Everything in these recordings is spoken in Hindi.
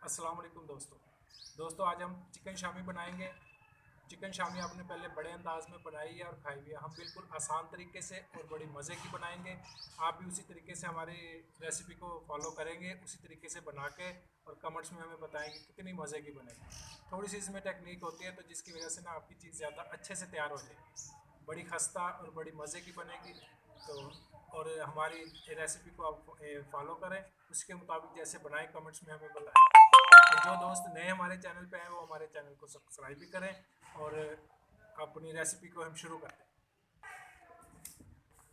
अस्सलाम वालेकुम दोस्तों आज हम चिकन शामी बनाएंगे। चिकन शामी आपने पहले बड़े अंदाज में बनाई है और खाई भी है। हम बिल्कुल आसान तरीके से और बड़ी मज़े की बनाएंगे। आप भी उसी तरीके से हमारी रेसिपी को फॉलो करेंगे, उसी तरीके से बना के और कमेंट्स में हमें बताएंगे कितनी मज़े की बनेगी। थोड़ी सी इसमें टेक्निक होती है तो जिसकी वजह से ना आपकी चीज़ ज़्यादा अच्छे से तैयार हो जाएगी, बड़ी खस्ता और बड़ी मज़े की बनेगी। तो और हमारी रेसिपी को आप फॉलो करें, उसके मुताबिक जैसे बनाएं कमेंट्स में हमें बताएं। और जो दोस्त नए हमारे चैनल पे हैं वो हमारे चैनल को सब्सक्राइब भी करें। और अपनी रेसिपी को हम शुरू करते हैं।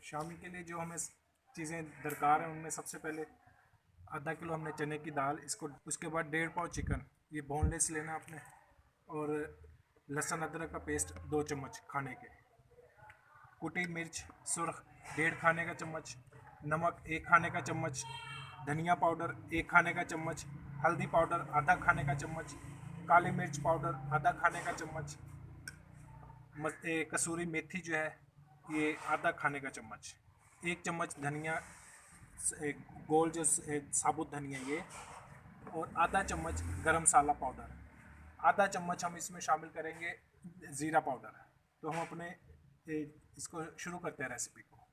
शामी के लिए जो हमें चीज़ें दरकार हैं उनमें सबसे पहले आधा किलो हमने चने की दाल, इसको उसके बाद 1.5 पाव चिकन, ये बोनलेस लेना आपने। और लहसुन अदरक का पेस्ट 2 चम्मच खाने के, कुटी मिर्च सुरख 1.5 खाने का चम्मच, नमक 1 खाने का चम्मच, धनिया पाउडर 1 खाने का चम्मच, हल्दी पाउडर आधा खाने का चम्मच, काली मिर्च पाउडर आधा खाने का चम्मच, कसूरी मेथी जो है ये आधा खाने का चम्मच, 1 चम्मच धनिया गोल जो साबुत धनिया ये, और आधा चम्मच गरम मसाला पाउडर, आधा चम्मच हम इसमें शामिल करेंगे ज़ीरा पाउडर। तो हम अपने इसको शुरू करते हैं रेसिपी को,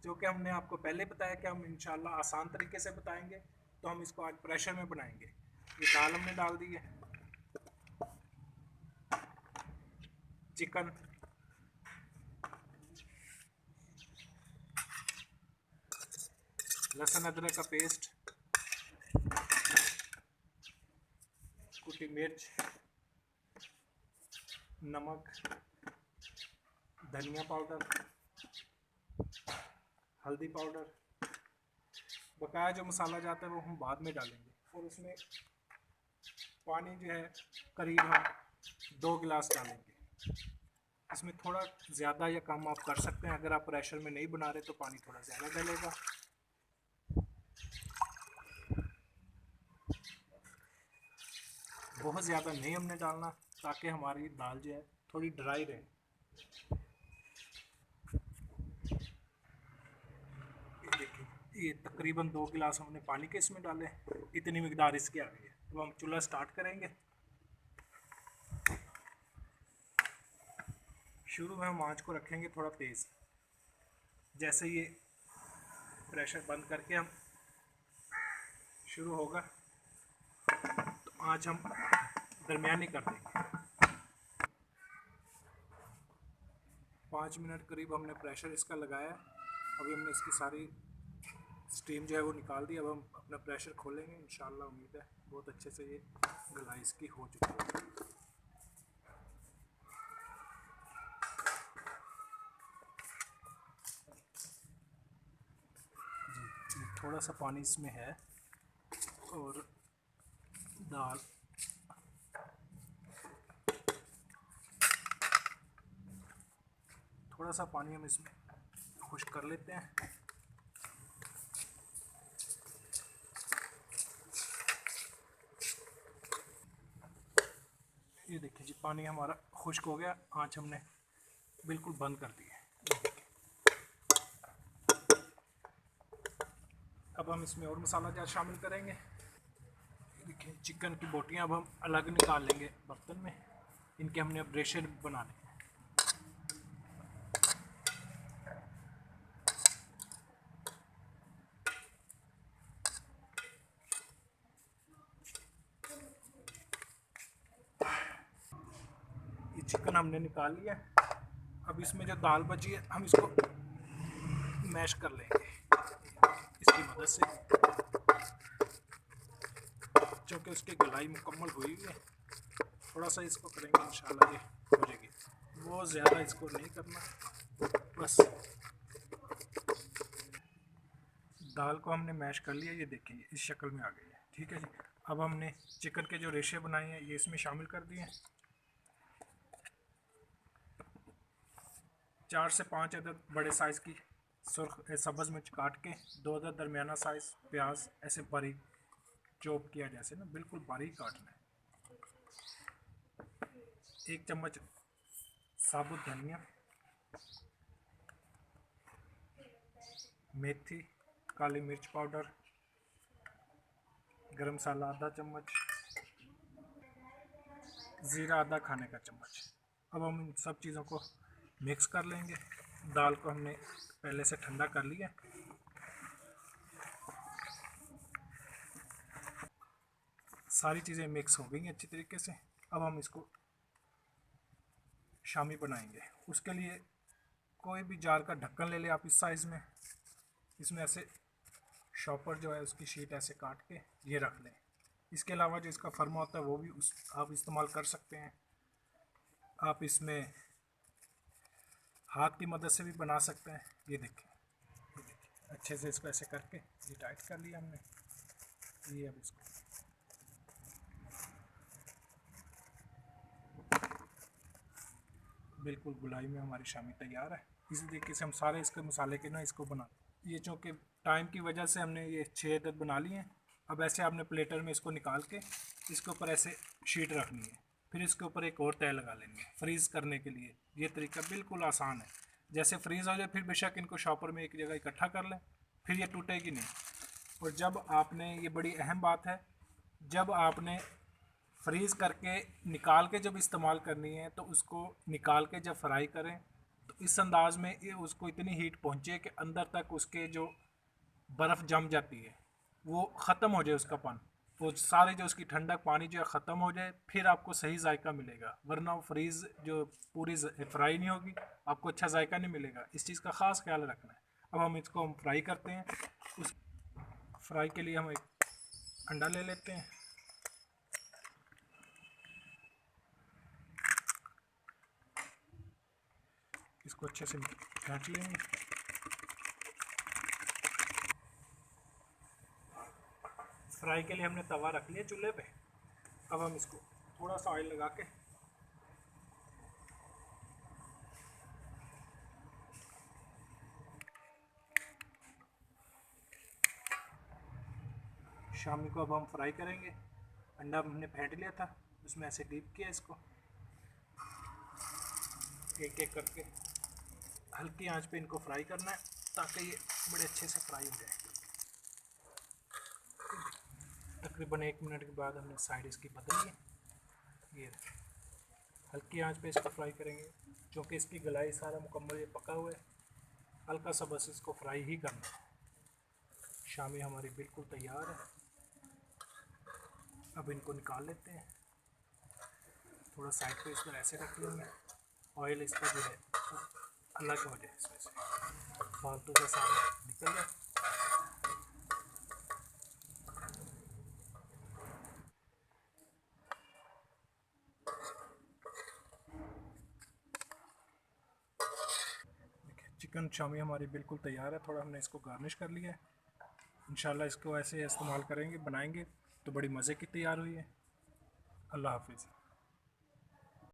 जो कि हमने आपको पहले बताया कि हम इंशाल्लाह आसान तरीके से बताएंगे। तो हम इसको आज प्रेशर में बनाएंगे। ये दाल हमने डाल दी है, चिकन, लहसुन अदरक का पेस्ट, कुटी मिर्च, नमक, धनिया पाउडर, हल्दी पाउडर। बकाया जो मसाला जाता है वो हम बाद में डालेंगे। और उसमें पानी जो है करीब हम 2 गिलास डालेंगे। इसमें थोड़ा ज़्यादा या कम आप कर सकते हैं, अगर आप प्रेशर में नहीं बना रहे तो पानी थोड़ा ज़्यादा डलेगा। बहुत ज़्यादा नहीं हमने डालना, ताकि हमारी दाल जो है थोड़ी ड्राई रहे। ये देखिए, ये तकरीबन 2 गिलास हमने पानी के इसमें डाले, इतनी मिकदार इसकी आ गई है। अब हम चूल्हा स्टार्ट करेंगे। शुरू में हम आंच को रखेंगे थोड़ा तेज़। जैसे ये प्रेशर बंद करके हम शुरू होगा तो आंच हम दरमियानी कर देंगे। 5 मिनट करीब हमने प्रेशर इसका लगाया। अभी हमने इसकी सारी स्टीम जो है वो निकाल दी। अब हम अपना प्रेशर खोलेंगे, इंशाल्लाह उम्मीद है बहुत अच्छे से ये गलाई इसकी हो चुकी है। जी, थोड़ा सा पानी इसमें है और दाल थोड़ा सा पानी हम इसमें खुश्क कर लेते हैं। ये देखिए जी, पानी हमारा खुश्क हो गया। आंच हमने बिल्कुल बंद कर दी है। अब हम इसमें और मसाला जात शामिल करेंगे। देखिए, चिकन की बोटियां अब हम अलग निकाल लेंगे बर्तन में। इनके हमने अब रेशे बनाने हैं। ये चिकन हमने निकाल लिया। अब इसमें जो दाल बची है हम इसको मैश कर लेंगे इसकी मदद से, जो कि उसकी गलाई मुकम्मल हुई है। थोड़ा सा इसको करेंगे, इंशाल्लाह ये हो जाएगी। बहुत ज़्यादा इसको नहीं करना, बस। दाल को हमने मैश कर लिया, ये देखिए इस शक्ल में आ गई है। ठीक है जी। अब हमने चिकन के जो रेशे बनाए हैं ये इसमें शामिल कर दिए। 4 से 5 अदद बड़े साइज़ की सुर्ख सब्ज़ मिर्च काट के, 2 अदद दरमियाना साइज़ प्याज ऐसे बारीक चॉप किया, जैसे ना बिल्कुल बारीक काटना है। 1 चम्मच साबुत धनिया, मेथी, काली मिर्च पाउडर, गरम मसाला आधा चम्मच, ज़ीरा आधा खाने का चम्मच। अब हम इन सब चीज़ों को मिक्स कर लेंगे। दाल को हमने पहले से ठंडा कर लिया। सारी चीज़ें मिक्स हो गई अच्छी तरीके से। अब हम इसको शामी बनाएंगे। उसके लिए कोई भी जार का ढक्कन ले लें आप इस साइज़ में। इसमें ऐसे शॉपर जो है उसकी शीट ऐसे काट के ये रख लें। इसके अलावा जो इसका फर्मा होता है वो भी आप इस्तेमाल कर सकते हैं। आप इसमें हाथ की मदद से भी बना सकते हैं। ये देखिए अच्छे से इसको ऐसे करके ये टाइट कर लिया हमने। ये अब इसको बिल्कुल गुलाई में हमारी शामी तैयार है। इसी तरीके से हम सारे इसके मसाले के ना इसको बना, ये चूँकि टाइम की वजह से हमने ये 6 अदद बना लिए हैं। अब ऐसे आपने प्लेटर में इसको निकाल के इसके ऊपर ऐसे शीट रखनी है, फिर इसके ऊपर एक और तय लगा लेनी है फ्रीज़ करने के लिए। ये तरीका बिल्कुल आसान है। जैसे फ्रीज़ हो जाए फिर बेशक इनको शॉपर में एक जगह इकट्ठा कर लें, फिर ये टूटेगी नहीं। और जब आपने, ये बड़ी अहम बात है, जब आपने फ्रीज़ करके निकाल के जब इस्तेमाल करनी है तो उसको निकाल के जब फ्राई करें तो इस अंदाज़ में ये उसको इतनी हीट पहुँचे कि अंदर तक उसके जो बर्फ़ जम जाती है वो ख़त्म हो जाए उसका पानी, वो सारे जो उसकी ठंडक पानी जो है ख़त्म हो जाए, फिर आपको सही जायका मिलेगा। वरना वो फ्रीज़ जो पूरी फ्राई नहीं होगी, आपको अच्छा जायका नहीं मिलेगा। इस चीज़ का ख़ास ख्याल रखना है। अब हम इसको फ्राई करते हैं। उस फ्राई के लिए हम एक अंडा ले लेते हैं। इसको अच्छे से फेंट लेंगे। फ्राई के लिए हमने तवा रख लिया चूल्हे पे। अब हम इसको थोड़ा सा ऑयल लगा के शामी को अब हम फ्राई करेंगे। अंडा हमने फेंट लिया था, उसमें ऐसे डीप किया इसको, एक एक करके हल्की आंच पे इनको फ्राई करना है ताकि ये बड़े अच्छे से फ्राई हो जाए। तकरीबन 1 मिनट के बाद हमने साइड इसकी बदली है। ये हल्की आंच पे इसको फ्राई करेंगे क्योंकि इसकी गलाई सारा मुकम्मल ये पका हुआ है। हल्का सा बस इसको फ्राई ही करना है। शामी हमारी बिल्कुल तैयार है। अब इनको निकाल लेते हैं। थोड़ा साइड पे इस पर ऐसे रख लेंगे, ऑयल इसका जो है अलग हो जाए, इसमें से फालतू का सारा निकल जाए। चिकन शामी हमारी बिल्कुल तैयार है। थोड़ा हमने इसको गार्निश कर लिया है। इंशाल्लाह इसको ऐसे इस्तेमाल करेंगे, बनाएंगे तो बड़ी मज़े की तैयार हुई है। अल्लाह हाफिज़।